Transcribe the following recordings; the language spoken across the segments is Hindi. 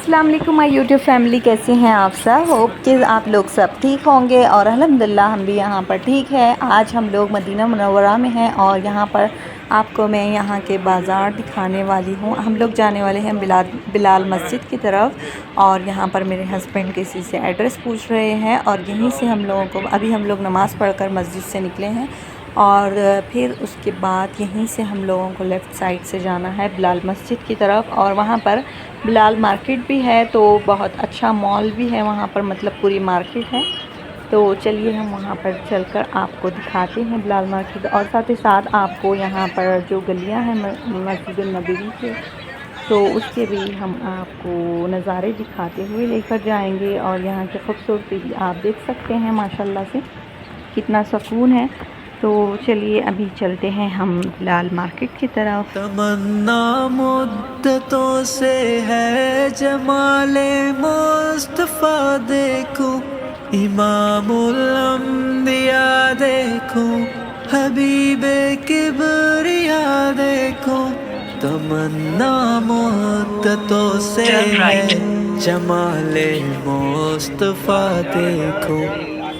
अस्सलाम वालेकुम माय यूट्यूब फैमिली, कैसे हैं आप सब। होप कि आप लोग सब ठीक होंगे और अल्हम्दुलिल्लाह हम भी यहाँ पर ठीक है। आज हम लोग मदीना मुनव्वरा में हैं और यहाँ पर आपको मैं यहाँ के बाज़ार दिखाने वाली हूँ। हम लोग जाने वाले हैं बिलाल मस्जिद की तरफ और यहाँ पर मेरे हस्बैंड किसी से एड्रेस पूछ रहे हैं और यहीं से हम लोगों को अभी हम लोग नमाज़ पढ़कर मस्जिद से निकले हैं और फिर उसके बाद यहीं से हम लोगों को लेफ़्ट साइड से जाना है बिलाल मस्जिद की तरफ। और वहाँ पर बिलाल मार्केट भी है, तो बहुत अच्छा मॉल भी है वहाँ पर, मतलब पूरी मार्केट है। तो चलिए हम वहाँ पर चलकर आपको दिखाते हैं बिलाल मार्केट और साथ ही साथ आपको यहाँ पर जो गलियाँ हैं मस्जिद नबवी के, तो उसके भी हम आपको नज़ारे दिखाते हुए लेकर जाएंगे। और यहाँ की खूबसूरती भी आप देख सकते हैं, माशाल्लाह से कितना सुकून है। तो चलिए अभी चलते हैं हम बिलाल मार्केट की तरफ। तमन्ना मुद्दतों से है जमाले मुस्तफ़ा देखूं, इमामुल अंबिया देखूं, हबीबे किबरिया देखूं। तमन्ना मुद्दतों से है जमाले मुस्तफ़ा देखूं,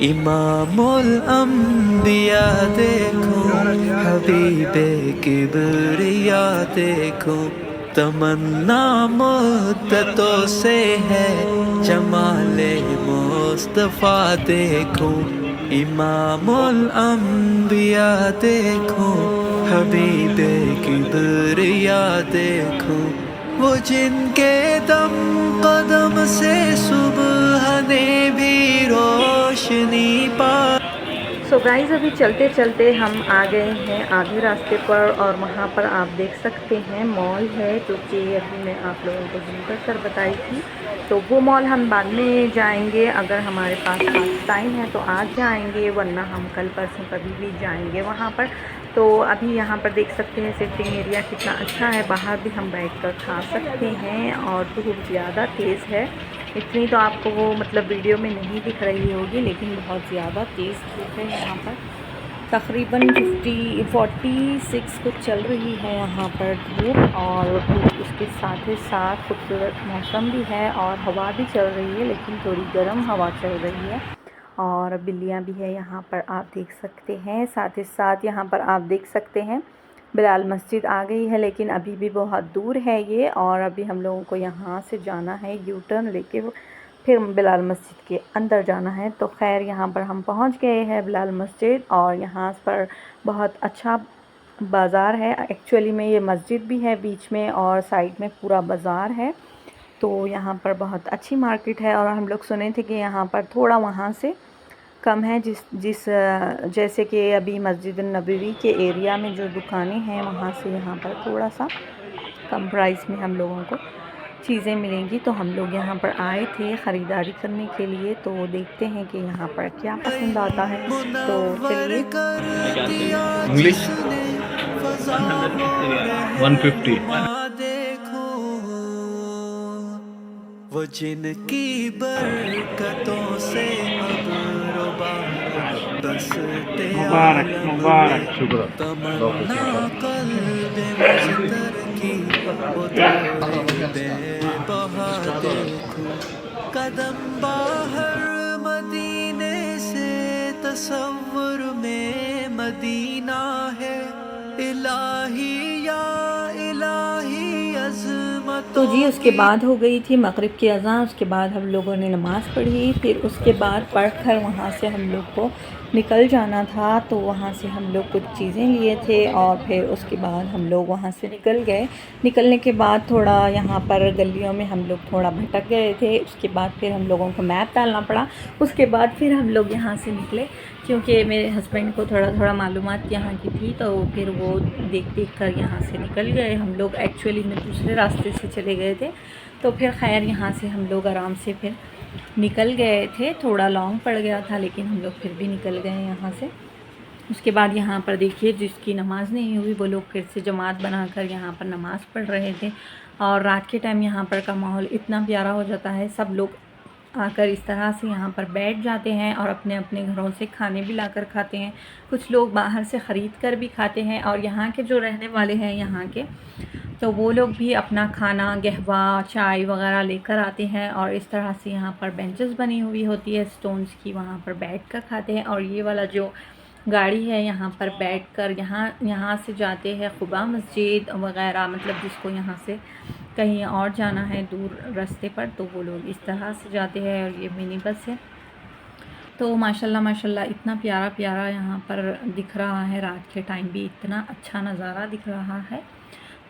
इमामुल अंबिया देखूं, हबीबे किबरिया देखूं। तमन्ना मुद्दतों से है जमाले मुस्तफ़ा देखूं, इमामुल अंबिया देखूं, हबीबे किबरिया देखूं। वो जिनके दम कदम से सुबह ने भी रोशनी पा। सो गाइज़, अभी चलते चलते हम आ गए हैं आधे रास्ते पर और वहाँ पर आप देख सकते हैं मॉल है, क्योंकि अभी मैं आप लोगों को घूम कर बताई थी। तो वो मॉल हम बाद में जाएंगे, अगर हमारे पास आज टाइम है तो आज जाएंगे, वरना हम कल परसों कभी भी जाएंगे वहाँ पर। तो अभी यहाँ पर देख सकते हैं सिटिंग एरिया कितना अच्छा है, बाहर भी हम बैठ कर खा सकते हैं और धूप ज़्यादा तेज़ है। इतनी तो आपको वो मतलब वीडियो में नहीं दिख रही होगी, लेकिन बहुत ज़्यादा तेज़ धूप है यहाँ पर। तकरीबन 46 कुछ चल रही है यहाँ पर धूप, और उसके साथ ही साथ खूबसूरत मौसम भी है और हवा भी चल रही है, लेकिन थोड़ी गर्म हवा चल रही है। और बिल्लियाँ भी है यहाँ पर, आप देख सकते हैं। साथ ही साथ यहाँ पर आप देख सकते हैं बिलाल मस्जिद आ गई है, लेकिन अभी भी बहुत दूर है ये, और अभी हम लोगों को यहाँ से जाना है यू टर्न लेके, फिर बिलाल मस्जिद के अंदर जाना है। तो खैर यहाँ पर हम पहुँच गए हैं बिलाल मस्जिद, और यहाँ पर बहुत अच्छा बाज़ार है। एक्चुअली में ये मस्जिद भी है बीच में और साइड में पूरा बाज़ार है। तो यहाँ पर बहुत अच्छी मार्केट है, और हम लोग सुने थे कि यहाँ पर थोड़ा वहाँ से कम है, जैसे कि अभी मस्जिद नबवी के एरिया में जो दुकानें हैं वहाँ से यहाँ पर थोड़ा सा कम प्राइस में हम लोगों को चीज़ें मिलेंगी। तो हम लोग यहाँ पर आए थे ख़रीदारी करने के लिए, तो देखते हैं कि यहाँ पर क्या पसंद आता है। तो चलिए। इंग्लिश 150 वो जिनकी बरकतों से मुबारक मुबारक शुक्र। तमन्ना कल्बे मुज़्तर की वो बेबहा देखूं। कदम बाहर मदीने से तसव्वुर में मदीना है, इलाही या इलाही अज़मत। तो जी उसके बाद हो गई थी मगरिब की अज़ान, उसके बाद हम लोगों ने नमाज़ पढ़ी, फिर उसके बाद पढ़कर वहाँ से हम लोग को निकल जाना था। तो वहाँ से हम लोग कुछ चीज़ें लिए थे और फिर उसके बाद हम लोग वहाँ से निकल गए। निकलने के बाद थोड़ा यहाँ पर गलियों में हम लोग थोड़ा भटक गए थे, उसके बाद फिर हम लोगों को मैप डालना पड़ा। उसके बाद फिर हम लोग यहाँ से निकले, क्योंकि मेरे हस्बैंड को थोड़ा मालूमात यहाँ की थी, तो फिर वो देख कर यहाँ से निकल गए। हम लोग एक्चुअली में दूसरे रास्ते से चले गए थे, तो फिर खैर यहाँ से हम लोग आराम से फिर निकल गए थे। थोड़ा लॉन्ग पड़ गया था, लेकिन हम लोग फिर भी निकल गए यहाँ से। उसके बाद यहाँ पर देखिए, जिसकी नमाज़ नहीं हुई वो लोग फिर से जमात बनाकर यहाँ पर नमाज़ पढ़ रहे थे। और रात के टाइम यहाँ पर का माहौल इतना प्यारा हो जाता है, सब लोग आकर इस तरह से यहाँ पर बैठ जाते हैं और अपने अपने घरों से खाने भी लाकर खाते हैं। कुछ लोग बाहर से ख़रीद कर भी खाते हैं, और यहाँ के जो रहने वाले हैं यहाँ के, तो वो लोग भी अपना खाना, कहवा, चाय वगैरह लेकर आते हैं और इस तरह से यहाँ पर बेंचेस बनी हुई होती है स्टोन्स की, वहाँ पर बैठकर खाते हैं। और ये वाला जो गाड़ी है यहाँ पर बैठकर यहाँ से जाते हैं क़ुबा मस्जिद वगैरह, मतलब जिसको यहाँ से कहीं और जाना है दूर रास्ते पर, तो वो लोग इस तरह से जाते हैं। और ये मिनी बस है। तो माशाल्लाह माशाल्लाह इतना प्यारा प्यारा यहाँ पर दिख रहा है, रात के टाइम भी इतना अच्छा नज़ारा दिख रहा है।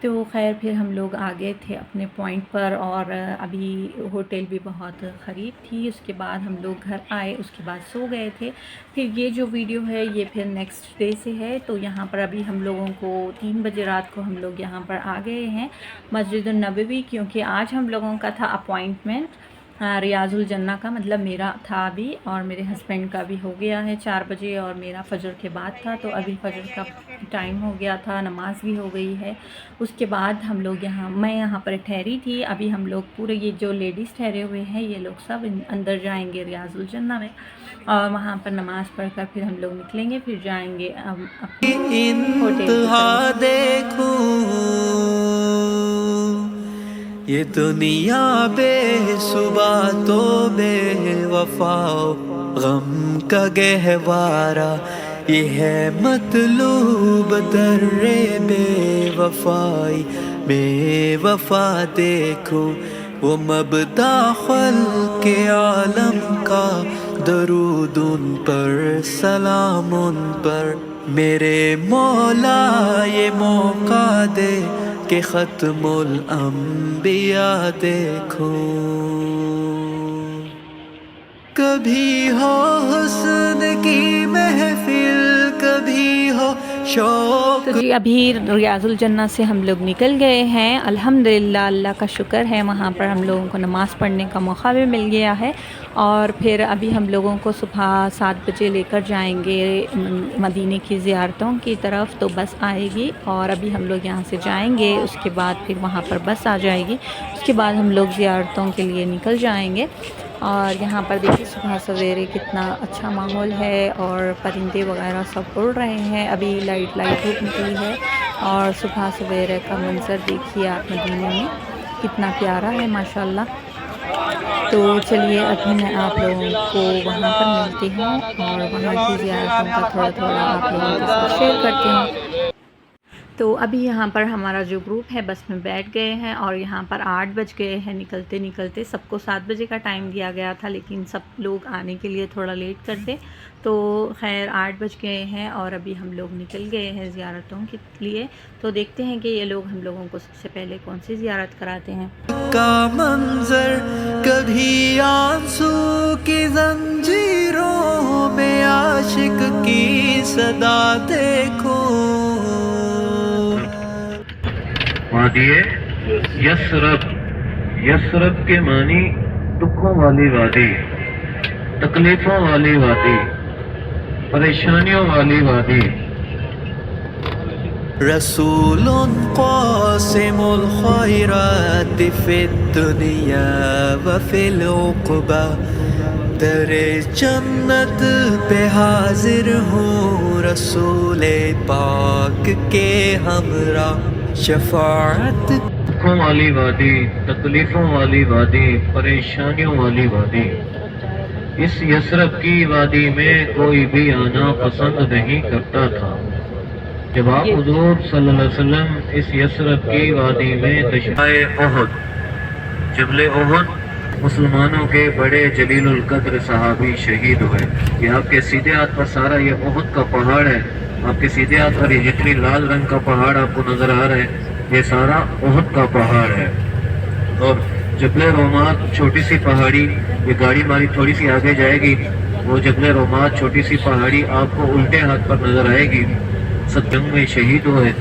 तो खैर फिर हम लोग आ गए थे अपने पॉइंट पर और अभी होटल भी बहुत ख़रीब थी। उसके बाद हम लोग घर आए, उसके बाद सो गए थे। फिर ये जो वीडियो है ये फिर नेक्स्ट डे से है। तो यहाँ पर अभी हम लोगों को 3 बजे रात को हम लोग यहाँ पर आ गए हैं मस्जिद नबवी, क्योंकि आज हम लोगों का था अपॉइंटमेंट रियाजुल जन्ना का, मतलब मेरा था अभी और मेरे हस्बैंड का भी हो गया है 4 बजे, और मेरा फजर के बाद था। तो अभी फजर का टाइम हो गया था, नमाज भी हो गई है। उसके बाद हम लोग मैं यहाँ पर ठहरी थी। अभी हम लोग पूरे ये जो लेडीज़ ठहरे हुए हैं ये लोग सब अंदर जाएंगे रियाजुल जन्ना में और वहाँ पर नमाज़ पढ़कर फिर हम लोग निकलेंगे, फिर जाएंगे अपने होटल। ये दुनिया बेसुबा तो बेवफाओ गम का गहवारा, ये है मतलूब दर्रे बेवफाई। बेवफा देखो वो मबदा ख़ल्क़े आलम का, दरूद उन पर सलाम उन पर। मेरे मौला ये मौका दे कि ख़त्मुल अंबिया देखो। कभी हो हुस्न की महफिल, कभी हो शौक। तो जी अभी रियाजुल जन्ना से हम लोग निकल गए हैं। अल्हम्दुलिल्लाह, अल्लाह का शुक्र है, वहाँ पर हम लोगों को नमाज़ पढ़ने का मौका भी मिल गया है। और फिर अभी हम लोगों को सुबह 7 बजे लेकर जाएंगे मदीने की ज़ियारतों की तरफ। तो बस आएगी और अभी हम लोग यहाँ से जाएंगे, उसके बाद फिर वहाँ पर बस आ जाएगी, उसके बाद हम लोग ज़ियारतों के लिए निकल जाएंगे। और यहाँ पर देखिए सुबह सवेरे कितना अच्छा माहौल है और परिंदे वगैरह सब उड़ रहे हैं। अभी लाइट धूप निकली है और सुबह सवेरे का मंजर देखिए आप मदीने में कितना प्यारा है माशाल्लाह। तो चलिए अभी मैं आप लोगों को वहाँ पर मिलती हूँ और वहाँ की ज़ियारतों का थोड़ा आप लोगों के साथ शेयर करती हूँ। तो अभी यहाँ पर हमारा जो ग्रुप है बस में बैठ गए हैं और यहाँ पर 8 बज गए हैं निकलते निकलते। सबको 7 बजे का टाइम दिया गया था, लेकिन सब लोग आने के लिए थोड़ा लेट करते, तो खैर 8 बज गए हैं और अभी हम लोग निकल गए हैं ज़ियारतों के लिए। तो देखते हैं कि ये लोग हम लोगों को सबसे पहले कौन सी ज़ियारत कराते हैं। का मंजर कभी आंसू की जंजीरों में आशिक की सदा देखो। वादिए यसरब, यसरब के मानी दुखों वाली वादी, तकलीफों वाली वादी, परेशानियों वाली वादी। रसूलुन क़ासिमुल ख़ैरात फ़िद्दुनिया व फ़िल उक़बा, दरे जन्नत पे हाजिर हूँ रसूले पाक के हमरा शफाअत। दुखों वाली वादी, तकलीफों वाली वादी, परेशानियों वाली वादी। इस यसरब की वादी में कोई भी आना पसंद नहीं करता था। जब आप हुज़ूर सल्लल्लाहु अलैहि वसल्लम इस यसरब की वादी में तशरीफ़ उहुद, जबल उहुद, मुसलमानों के बड़े जलीलुल कद्र सहाबी शहीद हुए। ये आपके सीधे हाथ पर सारा ये उहुद का पहाड़ है, आपके सीधे हाथ पर ये जितनी लाल रंग का पहाड़ आपको नजर आ रहा है ये सारा उहुद का पहाड़ है। और जबल रोमात छोटी सी पहाड़ी, ये गाड़ी हमारी थोड़ी सी आगे जाएगी, वो जबल रोमात छोटी सी पहाड़ी आपको उल्टे हाथ पर नजर आएगी। सब जंग में शहीद हुए।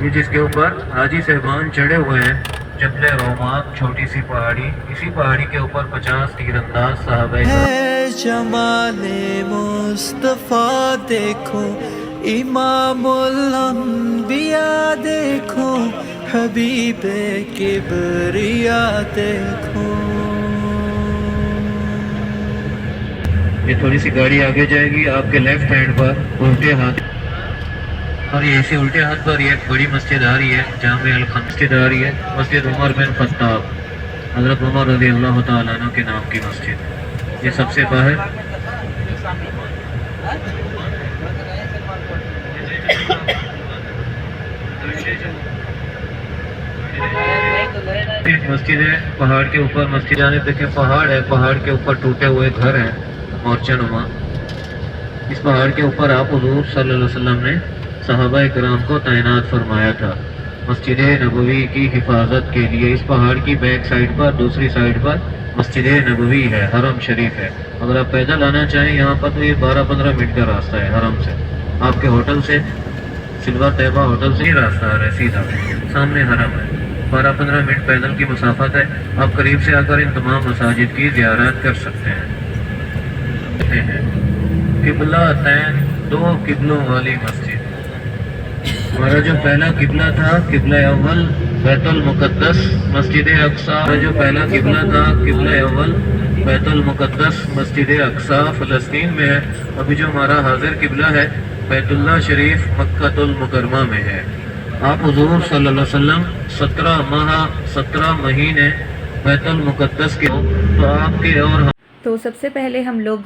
ये जिसके ऊपर हाजी साहबान चढ़े हुए हैं, जबल रोमात छोटी सी पहाड़ी, इसी पहाड़ी के ऊपर 50 तीरंदाज साहब है। जमाले मुस्तफा देखो, इमामुल अंबिया देखो, हबीबे किबरिया देखो। ये थोड़ी सी गाड़ी आगे जाएगी, आपके लेफ्ट हैंड पर उल्टे हाथ और ये इसी उल्टे हाथ पर ये एक बड़ी मस्जिद आ रही है, जामे अल खम मस्जिद आ रही है, मस्जिद उमर बिन खत्ताब, हजरत उमर रज़ी अल्लाह तआला अन्हु के नाम की मस्जिद। ये सबसे बाहर एक मस्जिद है, पहाड़ के ऊपर मस्जिद आने देखे पहाड़ है, पहाड़ के ऊपर टूटे हुए घर हैं मोर्चा नुमा। इस पहाड़ के ऊपर आप हुजूर सल्लल्लाहु अलैहि वसल्लम ने सहाबा इकराम को तैनात फरमाया था मस्जिद नबवी की हिफाजत के लिए। इस पहाड़ की बैक साइड पर, दूसरी साइड पर मस्जिद नबवी है, हरम शरीफ है। अगर आप पैदल आना चाहें यहाँ पर तो ये 12-15 मिनट का रास्ता है हरम से। आपके होटल से, सिल्वर तैयबा होटल से ही रास्ता है सीधा, सामने हरम है। 12-15 मिनट पैदल की मुसाफत है। आप करीब से आकर इन तमाम मसाजिद की ज़ियारत कर सकते हैं। किबला तैन, दो किबलों वाली मस्जिद। हमारा जो पहला किबला था, किबला अव्वल बैतुल मुकद्दस मस्जिद अक्सा। हमारा जो पहला किबला था, किबला अव्वल बैतुल मुकद्दस मस्जिद अक्सा फ़लस्तीन में है। अभी जो हमारा हाजिर किबला है बैतुल्लाह शरीफ मक्कातुल मुकरमा में है। आप हुजूर सल्लल्लाहु अलैहि वसल्लम 17 महीने बैतुल मुकद्दस के हो, तो आपके और तो सबसे पहले हम लोग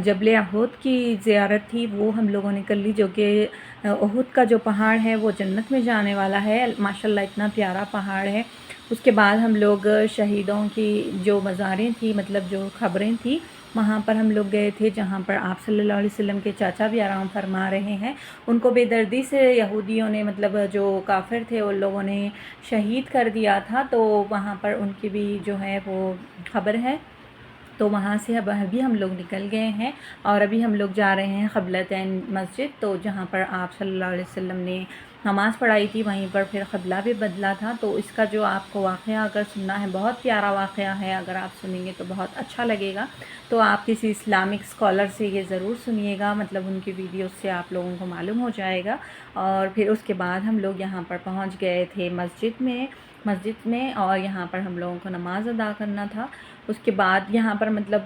जबल अहूद की ज़ियारत थी वो हम लोगों ने कर ली, जो कि अहूद का जो पहाड़ है वो जन्नत में जाने वाला है। माशाल्लाह इतना प्यारा पहाड़ है। उसके बाद हम लोग शहीदों की जो मज़ारें थी, मतलब जो ख़बरें थी, वहाँ पर हम लोग गए थे, जहाँ पर आप सल्लल्लाहु अलैहि वसल्लम के चाचा भी आराम फरमा रहे हैं। उनको बेदर्दी से यहूदियों ने, मतलब जो काफिर थे उन लोगों ने शहीद कर दिया था, तो वहाँ पर उनकी भी जो है वो ख़बर है। तो वहाँ से अब अभी हम लोग निकल गए हैं और अभी हम लोग जा रहे हैं क़िबलतैन मस्जिद, तो जहाँ पर आप सल्लल्लाहु अलैहि वसल्लम ने नमाज़ पढ़ाई थी वहीं पर फिर क़िबला भी बदला था। तो इसका जो आपको वाक़या अगर सुनना है, बहुत प्यारा वाक़या है, अगर आप सुनेंगे तो बहुत अच्छा लगेगा। तो आप किसी इस्लामिक स्कॉलर से ये ज़रूर सुनिएगा, मतलब उनकी वीडियो से आप लोगों को मालूम हो जाएगा। और फिर उसके बाद हम लोग यहाँ पर पहुँच गए थे मस्जिद में और यहाँ पर हम लोगों को नमाज़ अदा करना था। उसके बाद यहाँ पर मतलब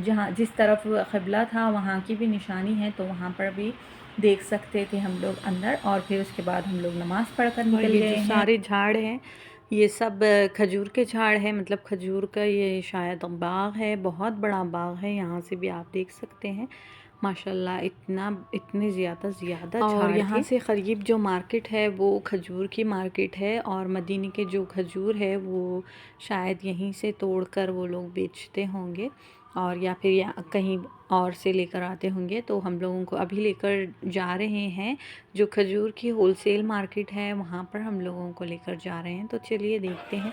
जहाँ जिस तरफ क़िबला था वहाँ की भी निशानी है, तो वहाँ पर भी देख सकते थे हम लोग अंदर। और फिर उसके बाद हम लोग नमाज़ पढ़कर निकल गए हैं। सारे झाड़ हैं, ये सब खजूर के झाड़ है, मतलब खजूर का ये शायद बाग है, बहुत बड़ा बाग है। यहाँ से भी आप देख सकते हैं माशाल्लाह इतने ज़्यादा और यहाँ से करीब जो मार्केट है वो खजूर की मार्केट है, और मदीने के जो खजूर है वो शायद यहीं से तोड़कर वो लोग बेचते होंगे, और या फिर या कहीं और से लेकर आते होंगे। तो हम लोगों को अभी लेकर जा रहे हैं जो खजूर की होलसेल मार्केट है, वहाँ पर हम लोगों को लेकर जा रहे हैं। तो चलिए देखते हैं।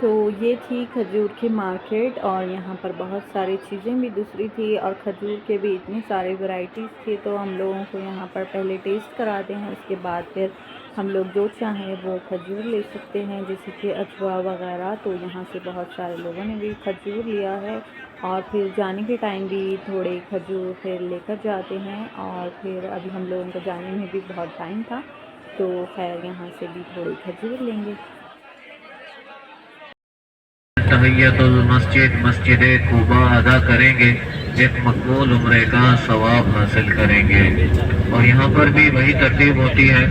तो ये थी खजूर की मार्केट, और यहाँ पर बहुत सारी चीज़ें भी दूसरी थी, और खजूर के भी इतने सारे वैरायटीज़ थे। तो हम लोगों को यहाँ पर पहले टेस्ट कराते हैं, उसके बाद फिर हम लोग जो चाहें वो खजूर ले सकते हैं, जैसे कि अजवा वगैरह। तो यहाँ से बहुत सारे लोगों ने भी खजूर लिया है, और फिर जाने के टाइम भी थोड़े खजूर फिर लेकर जाते हैं। और फिर अभी हम लोगों को जाने में भी बहुत टाइम था, तो खैर यहाँ से भी थोड़े खजूर लेंगे। तहियतुल मस्जिद मस्जिद कुबा अदा करेंगे, एक मकबूल उम्रे का सवाब हासिल करेंगे। और यहाँ पर भी वही तरतीब होती है,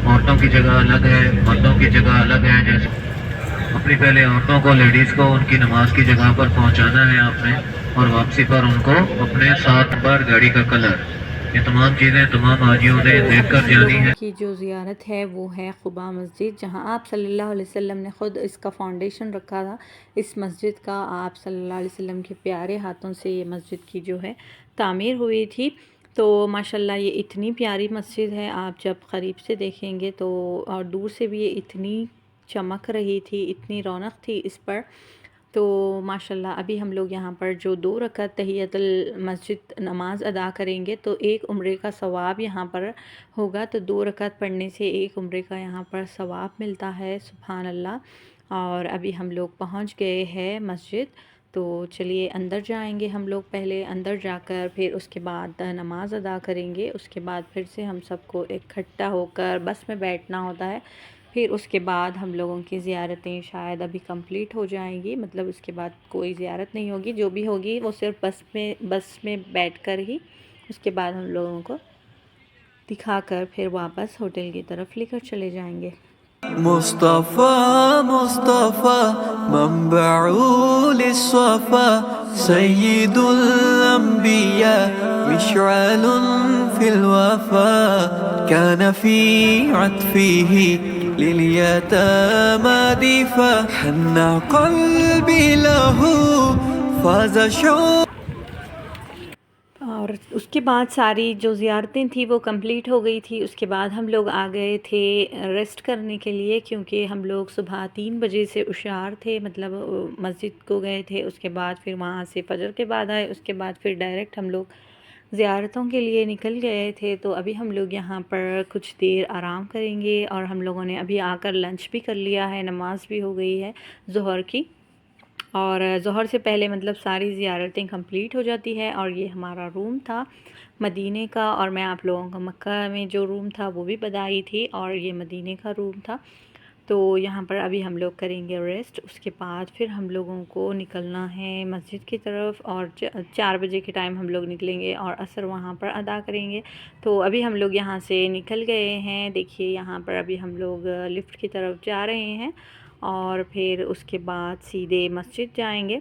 औरतों की जगह अलग है, मर्दों की जगह अलग है। जैसे अपनी पहले औरतों को, लेडीज़ को उनकी नमाज की जगह पर पहुँचाना है आपने, और वापसी पर उनको अपने साथ पर गाड़ी का कलर, ये तमाम चीज़ें तमाम हाजियों ने देख कर जानी है। की जो ज़ियारत है वो है क़ुबा मस्जिद, जहाँ आप सल्लल्लाहु अलैहि वसल्लम ने ख़ुद इसका फ़ाउंडेशन रखा था। इस मस्जिद का आप सल्लल्लाहु अलैहि वसल्लम के प्यारे हाथों से ये मस्जिद की जो है तामीर हुई थी। तो माशाल्लाह ये इतनी प्यारी मस्जिद है, आप जब क़रीब से देखेंगे तो, और दूर से भी ये इतनी चमक रही थी, इतनी रौनक थी इस पर। तो माशाल्लाह अभी हम लोग यहाँ पर जो 2 रकात तहियतुल मस्जिद नमाज़ अदा करेंगे तो 1 उम्रे का सवाब यहाँ पर होगा। तो 2 रकात पढ़ने से 1 उम्रे का यहाँ पर सवाब मिलता है, सुभान अल्लाह। और अभी हम लोग पहुँच गए हैं मस्जिद, तो चलिए अंदर जाएंगे हम लोग। पहले अंदर जाकर फिर उसके बाद नमाज़ अदा करेंगे, उसके बाद फिर से हम सबको इकट्ठा होकर बस में बैठना होता है। फिर उसके बाद हम लोगों की ज़ियारतें शायद अभी कंप्लीट हो जाएंगी, मतलब उसके बाद कोई ज़ियारत नहीं होगी, जो भी होगी वो सिर्फ बस में बैठकर ही उसके बाद हम लोगों को दिखाकर फिर वापस होटल की तरफ लेकर चले जाएंगे। मुस्तफ़ा मुस्तफ़ा मंबउ लिस्सफ़ा सय्यिदुल अंबिया मिशअलुन फिल वफ़ा कान फ़ी अत्फ़िही लिल यतामा दिफ़ा हन्ना क़ल्बी लहू फ़ाज़ शौ। और उसके बाद सारी जो ज़ियारतें थी वो कंप्लीट हो गई थी। उसके बाद हम लोग आ गए थे रेस्ट करने के लिए, क्योंकि हम लोग सुबह 3 बजे से होशियार थे, मतलब मस्जिद को गए थे। उसके बाद फिर वहाँ से फजर के बाद आए, उसके बाद फिर डायरेक्ट हम लोग ज़ियारतों के लिए निकल गए थे। तो अभी हम लोग यहाँ पर कुछ देर आराम करेंगे और हम लोगों ने अभी आकर लंच भी कर लिया है, नमाज़ भी हो गई है ज़ोहर की। और ज़ोहर से पहले मतलब सारी ज़ियारतें कंप्लीट हो जाती है। और ये हमारा रूम था मदीने का, और मैं आप लोगों को मक्का में जो रूम था वो भी बताई थी, और ये मदीने का रूम था। तो यहाँ पर अभी हम लोग करेंगे रेस्ट, उसके बाद फिर हम लोगों को निकलना है मस्जिद की तरफ, और 4 बजे के टाइम हम लोग निकलेंगे और असर वहाँ पर अदा करेंगे। तो अभी हम लोग यहाँ से निकल गए हैं, देखिए यहाँ पर अभी हम लोग लिफ्ट की तरफ जा रहे हैं और फिर उसके बाद सीधे मस्जिद जाएंगे।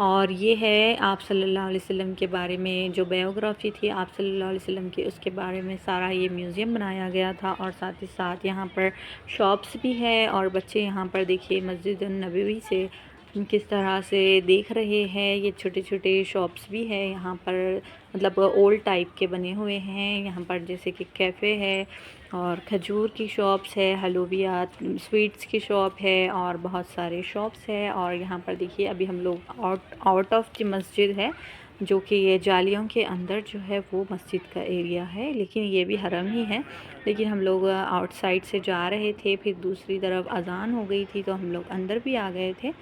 और ये है आप सल्लल्लाहु अलैहि वसल्लम के बारे में जो बायोग्राफ़ी थी आप सल्लल्लाहु अलैहि वसल्लम की, उसके बारे में सारा ये म्यूज़ियम बनाया गया था। और साथ ही साथ यहाँ पर शॉप्स भी है, और बच्चे यहाँ पर देखिए मस्जिद नबवी से किस तरह से देख रहे हैं। ये छोटे छोटे शॉप्स भी है यहाँ पर, मतलब ओल्ड टाइप के बने हुए हैं यहाँ पर, जैसे कि कैफ़े है और खजूर की शॉप्स है, हलूवियात स्वीट्स की शॉप है, और बहुत सारे शॉप्स है। और यहाँ पर देखिए अभी हम लोग आउट ऑफ द मस्जिद है, जो कि ये जालियों के अंदर जो है वो मस्जिद का एरिया है, लेकिन ये भी हरम ही है। लेकिन हम लोग आउटसाइड से जा रहे थे, फिर दूसरी तरफ अज़ान हो गई थी तो हम लोग अंदर भी आ गए थे।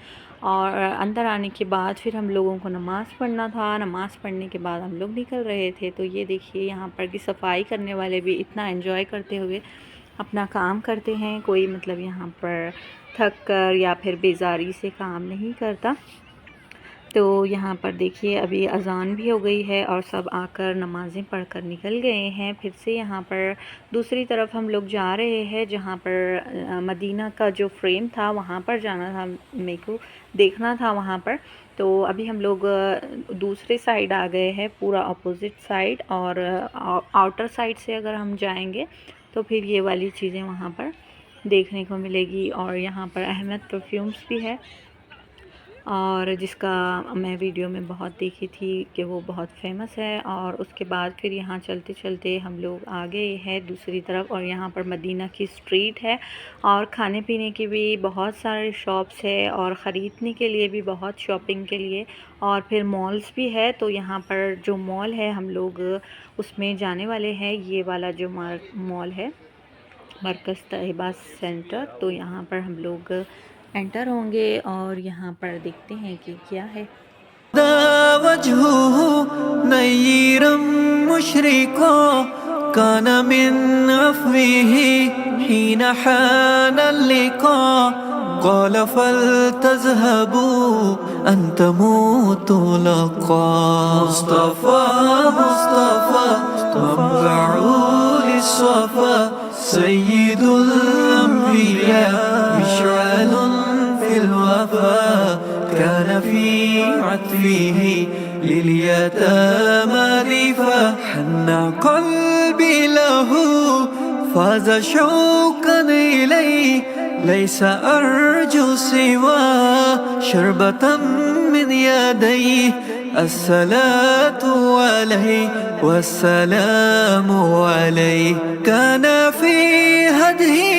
और अंदर आने के बाद फिर हम लोगों को नमाज़ पढ़ना था, नमाज़ पढ़ने के बाद हम लोग निकल रहे थे। तो ये देखिए यहाँ पर की सफाई करने वाले भी इतना एंजॉय करते हुए अपना काम करते हैं, कोई मतलब यहाँ पर थक कर या फिर बेजारी से काम नहीं करता। तो यहाँ पर देखिए अभी अज़ान भी हो गई है और सब आकर नमाज़ें पढ़कर निकल गए हैं। फिर से यहाँ पर दूसरी तरफ हम लोग जा रहे हैं, जहाँ पर मदीना का जो फ्रेम था वहाँ पर जाना था, मेरे को देखना था वहाँ पर। तो अभी हम लोग दूसरे साइड आ गए हैं, पूरा अपोज़िट साइड, और आउटर साइड से अगर हम जाएंगे तो फिर ये वाली चीज़ें वहाँ पर देखने को मिलेगी। और यहाँ पर अहमद परफ्यूम्स भी है, और जिसका मैं वीडियो में बहुत देखी थी कि वो बहुत फेमस है। और उसके बाद फिर यहाँ चलते चलते हम लोग आ गए हैं दूसरी तरफ, और यहाँ पर मदीना की स्ट्रीट है, और खाने पीने की भी बहुत सारे शॉप्स है, और ख़रीदने के लिए भी बहुत शॉपिंग के लिए, और फिर मॉल्स भी है। तो यहाँ पर जो मॉल है हम लोग उसमें जाने वाले हैं, ये वाला जो मॉल है मरकज़ तैयबा सेंटर। तो यहाँ पर हम लोग एंटर होंगे और यहाँ पर देखते हैं कि क्या है। वजहुहु नय्यिरम मुशरिका कान मिन अफ़्विही हीन हाना लिका क़ाल फलतज़हबू अन्तमूतु लक़ा मुस्तफ़ा मुस्तफ़ा मंबउ लिस्सफ़ा सय्यिदुल अंबिया मिशअलुन फिल वफ़ा कान फ़ी अत्फ़िही लिल यतामा दिफ़ा हन्ना क़ल्बी लहू फ़ाज़ शौक़न इलैहि लैस अर्जू सिवा शरबतम मिन यदैहि अस्सलातु अलैहि वस्सलामु अलैहि कान फ़ी हदिही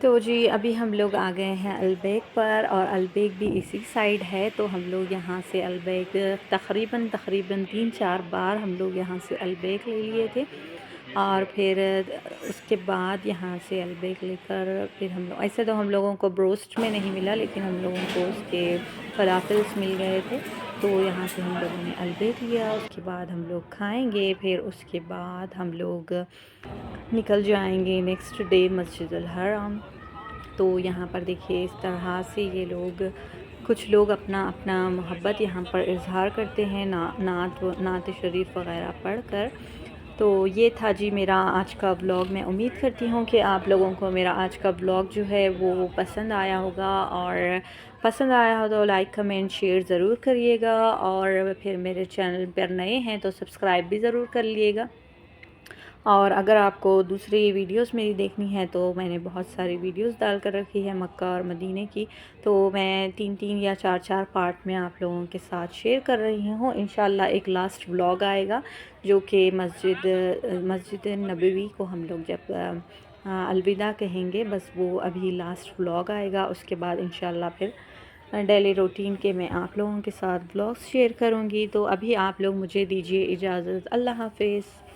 तो जी अभी हम लोग आ गए हैं अलबेग पर, और अलबेग भी इसी साइड है। तो हम लोग यहाँ से अलबेग तकरीबन 3-4 बार हम लोग यहाँ से अलबेग ले लिए थे, और फिर उसके बाद यहाँ से अलबेग लेकर फिर हम लोग, ऐसे तो हम लोगों को ब्रोस्ट में नहीं मिला, लेकिन हम लोगों को उसके फलाफल्स मिल गए थे। तो यहाँ से हम लोगों ने अलबेग लिया, उसके बाद हम लोग खाएंगे, फिर उसके बाद हम लोग निकल जाएंगे नेक्स्ट डे मस्जिद अल हराम। तो यहाँ पर देखिए इस तरह से ये लोग, कुछ लोग अपना अपना मोहब्बत यहाँ पर इज़हार करते हैं नात शरीफ वग़ैरह पढ़कर। तो ये था जी मेरा आज का व्लॉग। मैं उम्मीद करती हूँ कि आप लोगों को मेरा आज का व्लॉग जो है वो पसंद आया होगा, और पसंद आया हो तो लाइक कमेंट शेयर ज़रूर करिएगा, और फिर मेरे चैनल पर नए हैं तो सब्सक्राइब भी ज़रूर कर लिएगा। और अगर आपको दूसरी वीडियोस मेरी देखनी है तो मैंने बहुत सारी वीडियोस डाल कर रखी है मक्का और मदीने की, तो मैं 3-3 या 4-4 पार्ट में आप लोगों के साथ शेयर कर रही हूँ। इंशाल्लाह एक लास्ट व्लॉग आएगा जो कि मस्जिद नबवी को हम लोग जब अलविदा कहेंगे, बस वो अभी लास्ट व्लॉग आएगा। उसके बाद इंशाल्लाह फिर डेली रूटीन के मैं आप लोगों के साथ व्लॉग्स शेयर करूँगी। तो अभी आप लोग मुझे दीजिए इजाज़त। अल्लाह हाफ़िज़।